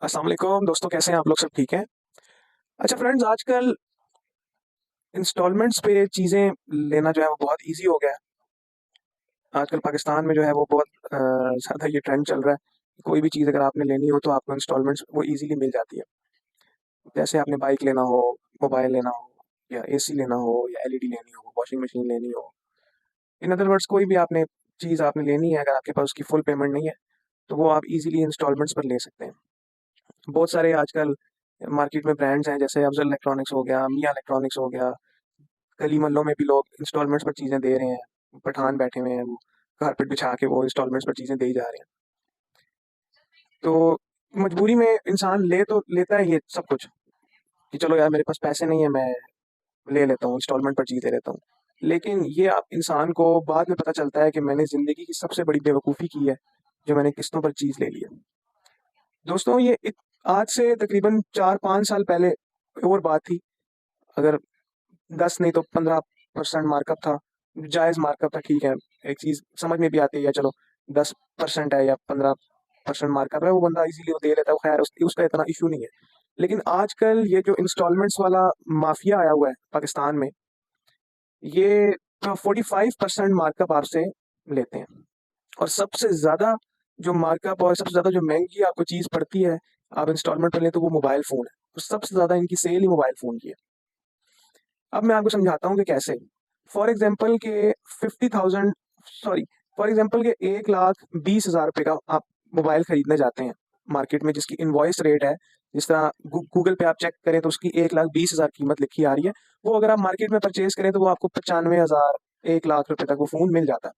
अस्सलाम वालेकुम दोस्तों, कैसे हैं आप लोग? सब ठीक हैं? अच्छा फ्रेंड्स, आजकल इंस्टॉलमेंट्स पे चीज़ें लेना जो है वो बहुत ईज़ी हो गया है। आजकल पाकिस्तान में जो है वो बहुत ज़्यादा ये ट्रेंड चल रहा है। कोई भी चीज़ अगर आपने लेनी हो तो आपको इंस्टॉलमेंट्स वो ईज़िली मिल जाती है। जैसे आपने बाइक लेना हो, मोबाइल लेना हो या एसी लेना हो या एलईडी लेनी हो, वॉशिंग मशीन लेनी हो। इन अदर वर्ड्स कोई भी आपने चीज़ आपने लेनी है, अगर आपके पास उसकी फुल पेमेंट नहीं है, तो वो आप ईज़िली इंस्टॉलमेंट्स पर ले सकते हैं। बहुत सारे आजकल मार्केट में ब्रांड्स हैं, जैसे अफ़ज़ल इलेक्ट्रॉनिक्स हो गया, मियाँ इलेक्ट्रॉनिक्स हो गया। गली मोहल्लों में भी लोग इंस्टॉलमेंट्स पर चीज़ें दे रहे हैं। पठान बैठे हुए हैं, वो कारपेट बिछा के वो इंस्टॉलमेंट्स पर चीज़ें दे ही जा रहे हैं। तो मजबूरी में इंसान ले तो लेता है ये सब कुछ कि चलो यार मेरे पास पैसे नहीं है, मैं ले लेता हूँ, इंस्टॉलमेंट पर चीज़ ले लेता हूँ। लेकिन ये आप इंसान को बाद में पता चलता है कि मैंने ज़िंदगी की सबसे बड़ी बेवकूफ़ी की है, जो मैंने किस्तों पर चीज़ ले ली है। दोस्तों ये आज से तकरीबन 4-5 साल पहले और बात थी। अगर 10 नहीं तो 15% मार्कअप था, जायज़ मार्कअप था, ठीक है। एक चीज़ समझ में भी आती है, या चलो 10% है या 15% मार्कअप है, वो बंदा इज़िली वो दे लेता है, खैर उसका इतना इश्यू नहीं है। लेकिन आजकल ये जो इंस्टॉलमेंट्स वाला माफिया आया हुआ है पाकिस्तान में, ये 45% मार्कअप आपसे लेते हैं। और सबसे ज़्यादा जो मार्कअप और सबसे ज़्यादा जो महंगी आपको चीज़ पड़ती है, आप इंस्टॉलमेंट पर लें, तो वो मोबाइल फ़ोन है। तो सबसे ज़्यादा इनकी सेल ही मोबाइल फ़ोन की है। अब मैं आपको समझाता हूँ कि कैसे। फॉर एग्जांपल के 50,000 सॉरी फॉर एग्जांपल के 1,20,000 रुपए का आप मोबाइल खरीदने जाते हैं मार्केट में, जिसकी इनवॉइस रेट है, जिस तरह गूगल पे आप चेक करें तो उसकी 1,20,000 कीमत लिखी आ रही है। वो अगर आप मार्केट में परचेज करें तो वो आपको 95,000 1 लाख रुपए तक वो फ़ोन मिल जाता है।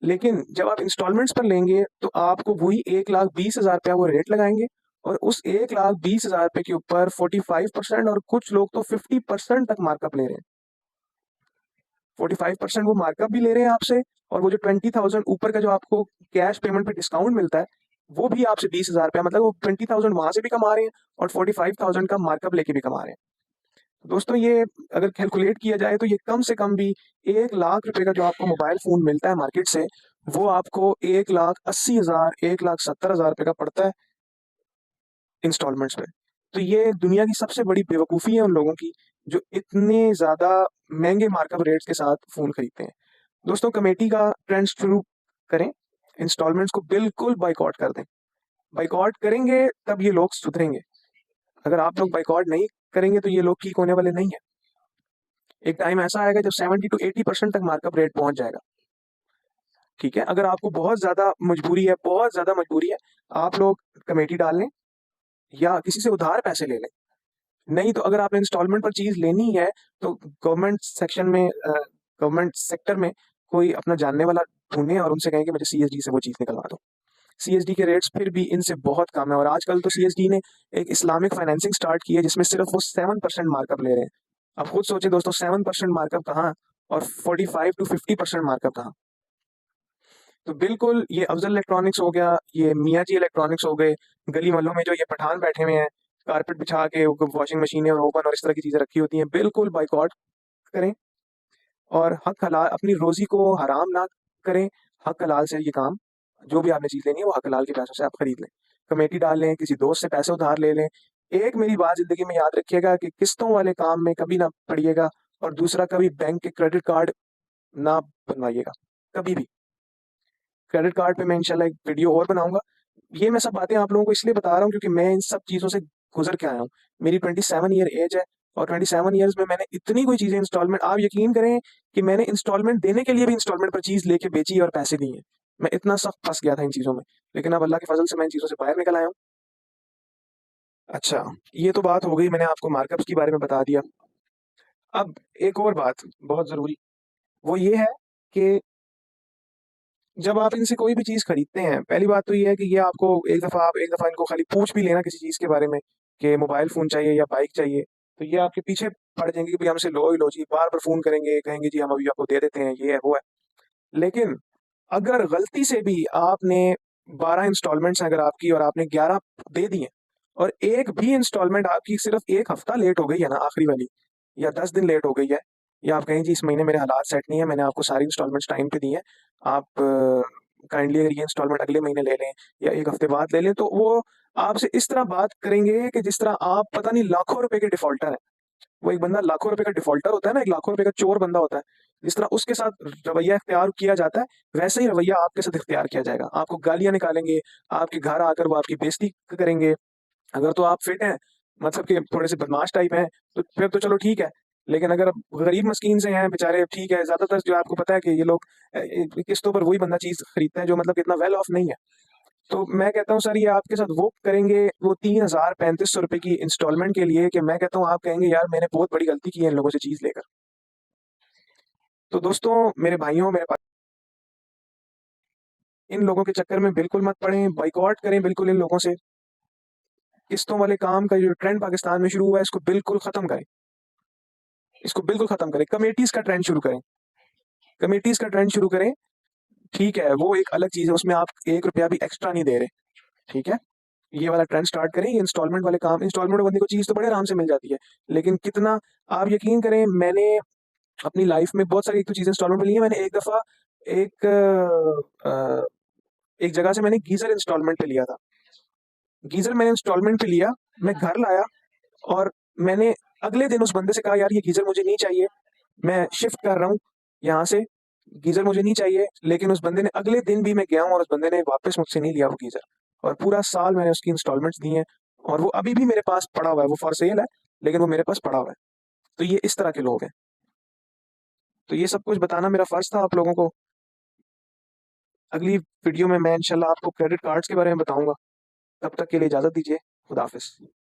लेकिन जब आप इंस्टॉलमेंट्स पर लेंगे तो आपको वही 1,20,000 रुपया वो रेट लगाएंगे, और उस 1,20,000 रुपए के ऊपर 45% और कुछ लोग तो 50% तक मार्कअप ले रहे हैं। 45% वो मार्कअप भी ले रहे हैं आपसे, और वो जो 20,000 ऊपर का जो आपको कैश पेमेंट पे डिस्काउंट मिलता है, वो भी आपसे 20,000 रुपया, मतलब वो 20,000 वहां से भी कमा रहे हैं और 45,000 का मार्कअप लेके भी कमा रहे हैं। दोस्तों ये अगर कैलकुलेट किया जाए तो ये कम से कम भी 1 लाख रुपए का जो आपको मोबाइल फोन मिलता है मार्केट से, वो आपको 1,80,000 1,70,000 रुपए का पड़ता है इंस्टॉलमेंट्स पे। तो ये दुनिया की सबसे बड़ी बेवकूफ़ी है उन लोगों की, जो इतने ज़्यादा महँगे मार्कअप रेट्स के साथ फ़ोन खरीदते हैं। दोस्तों कमेटी का ट्रेंड शुरू करें, इंस्टॉलमेंट्स को बिल्कुल बॉयकॉट कर दें। बॉयकॉट करेंगे तब ये लोग सुधरेंगे। अगर आप लोग बॉयकॉट नहीं करेंगे तो ये लोग ठीक होने वाले नहीं हैं। एक टाइम ऐसा आएगा जब 70 टू 80% तक मार्कअप रेट पहुँच जाएगा। ठीक है? अगर आपको बहुत ज़्यादा मजबूरी है, बहुत ज़्यादा मजबूरी है, आप लोग कमेटी डाल लें या किसी से उधार पैसे ले लें। नहीं तो अगर आपने इंस्टॉलमेंट पर चीज़ लेनी है, तो गवर्नमेंट सेक्टर में कोई अपना जानने वाला ढूँढें और उनसे कहें कि मुझे सीएसडी से वो चीज़ निकलवा दो। सीएसडी के रेट्स फिर भी इनसे बहुत कम है, और आजकल तो सीएसडी ने एक इस्लामिक फाइनेंसिंग स्टार्ट की है, जिसमें सिर्फ वो 7% मार्कअप ले रहे हैं। आप खुद सोचें दोस्तों, 7% मार्कअप कहाँ और 45 टू 50% मार्कअप कहाँ। तो बिल्कुल ये अफजल इलेक्ट्रॉनिक्स हो गया, ये मियाँ जी इलेक्ट्रॉनिक्स हो गए, गली मोहल्लों में जो ये पठान बैठे हुए हैं, कारपेट बिछा के वॉशिंग मशीनें और ओवन और इस तरह की चीज़ें रखी होती हैं, बिल्कुल बाइकआउट करें। और हक हलाल अपनी रोज़ी को हराम ना करें। हक हलाल से ये काम, जो भी आपने चीज़ लेनी है वो हक हलाल के पैसों से आप खरीद लें। कमेटी डाल लें, किसी दोस्त से पैसे उधार ले लें। एक मेरी बात ज़िंदगी में याद रखिएगा कि किस्तों वाले काम में कभी ना पड़िएगा, और दूसरा कभी बैंक के क्रेडिट कार्ड ना बनवाइएगा, कभी भी। क्रेडिट कार्ड पे मैं इंशाल्लाह एक वीडियो और बनाऊँगा। ये मैं सब बातें आप लोगों को इसलिए बता रहा हूँ क्योंकि मैं इन सब चीज़ों से गुज़र के आया हूँ। मेरी 27 ईयर एज है, और 27 ईयर्स में मैंने इतनी कोई चीज़ें इंस्टॉलमेंट, आप यकीन करें कि मैंने इंस्टॉलमेंट देने के लिए भी इंस्टॉलमेंट पर चीज़ लेके बेची और पैसे दिए हैं। मैं इतना सख्त फँस गया था इन चीज़ों में, लेकिन अब अल्लाह के फ़ज़ल से मैं इन चीज़ों से बाहर निकल आया हूँ। अच्छा, ये तो बात हो गई, मैंने आपको मार्कअप्स के बारे में बता दिया। अब एक और बात बहुत ज़रूरी, वो ये है कि जब आप इनसे कोई भी चीज़ खरीदते हैं, पहली बात तो ये है कि ये आपको एक दफ़ा इनको खाली पूछ भी लेना किसी चीज़ के बारे में कि मोबाइल फ़ोन चाहिए या बाइक चाहिए, तो ये आपके पीछे पड़ जाएँगे कि भई हमसे लो ही लो जी, बार-बार फ़ोन करेंगे, कहेंगे जी हम अभी आपको दे देते हैं, ये है, वो है। लेकिन अगर गलती से भी आपने 12 इंस्टॉलमेंट्स हैं अगर आपकी, और आपने 11 दे दिए, और एक भी इंस्टॉलमेंट आपकी सिर्फ़ 1 हफ़्ता लेट हो गई है ना आखिरी वाली, या 10 दिन लेट हो गई है, या आप कहें जी इस महीने मेरे हालात सेट नहीं है, मैंने आपको सारी इंस्टॉलमेंट्स टाइम पे दी हैं, आप काइंडली अगर ये इंस्टॉलमेंट अगले महीने ले लें या 1 हफ़्ते बाद ले लें, तो वो आपसे इस तरह बात करेंगे कि जिस तरह आप पता नहीं लाखों रुपए के डिफॉल्टर हैं। वो एक बंदा लाखों रुपए का डिफॉल्टर होता है ना, एक लाखों रुपए का चोर बंदा होता है। जिस तरह उसके साथ रवैया इख्तियार किया जाता है, वैसे ही रवैया आपके साथ इख्तियार किया जाएगा। आपको गालियाँ निकालेंगे, आपके घर आकर वो आपकी बेइज़्ज़ती करेंगे। अगर तो आप फिट हैं, मतलब कि थोड़े से बदमाश टाइप हैं, तो फिर तो चलो ठीक है। लेकिन अगर आप गरीब मस्कीन से हैं बेचारे, ठीक है, ज़्यादातर जो आपको पता है कि ये लोग किस्तों पर वही बंदा चीज़ खरीदता है जो मतलब इतना वेल ऑफ नहीं है। तो मैं कहता हूँ सर ये आपके साथ वो करेंगे, वो 3035 रुपए की इंस्टॉलमेंट के लिए, कि मैं कहता हूँ आप कहेंगे यार मैंने बहुत बड़ी गलती की है इन लोगों से चीज़ लेकर। तो दोस्तों, मेरे भाइयों, इन लोगों के चक्कर में बिल्कुल मत पड़ें, बॉयकॉट करें बिल्कुल इन लोगों से। किस्तों वाले काम का जो ट्रेंड पाकिस्तान में शुरू हुआ है, इसको बिल्कुल ख़त्म करें। इसको बिल्कुल ख़त्म करें। कमिटीज़ का ट्रेंड शुरू करें। कमिटीज़ का ट्रेंड शुरू करें। ठीक है, वो एक अलग चीज़ है, उसमें आप 1 रुपया भी एक्स्ट्रा नहीं दे रहे, ठीक है? ये वाला ट्रेंड स्टार्ट करें, ये इंस्टॉलमेंट वाले काम, इंस्टॉलमेंट बंदे को चीज़ तो बड़े आराम से मिल जाती है, लेकिन कितना, आप यकीन करें, मैंने अपनी लाइफ में बहुत सारी एक तो चीज़ें इंस्टॉलमेंट में ली हैं। मैंने एक दफ़ा एक एक जगह से मैंने गीज़र इंस्टॉलमेंट पे लिया था। गीज़र मैंने इंस्टॉलमेंट पे लिया, मैं घर लाया और मैंने अगले दिन उस बंदे से कहा, यार ये गीज़र मुझे नहीं चाहिए, मैं शिफ्ट कर रहा हूँ यहाँ से, गीज़र मुझे नहीं चाहिए। लेकिन उस बंदे ने, अगले दिन भी मैं गया हूँ और उस बंदे ने वापस मुझसे नहीं लिया वो गीज़र, और पूरा साल मैंने उसकी इंस्टॉलमेंट्स दी हैं, और वो अभी भी मेरे पास पड़ा हुआ है। वो फॉर सेल है, लेकिन वो मेरे पास पड़ा हुआ है। तो ये इस तरह के लोग हैं। तो ये सब कुछ बताना मेरा फ़र्ज़ था आप लोगों को। अगली वीडियो में मैं इंशाल्लाह आपको क्रेडिट कार्ड्स के बारे में बताऊँगा। तब तक के लिए इजाज़त दीजिए। खुदा हाफ़िज़।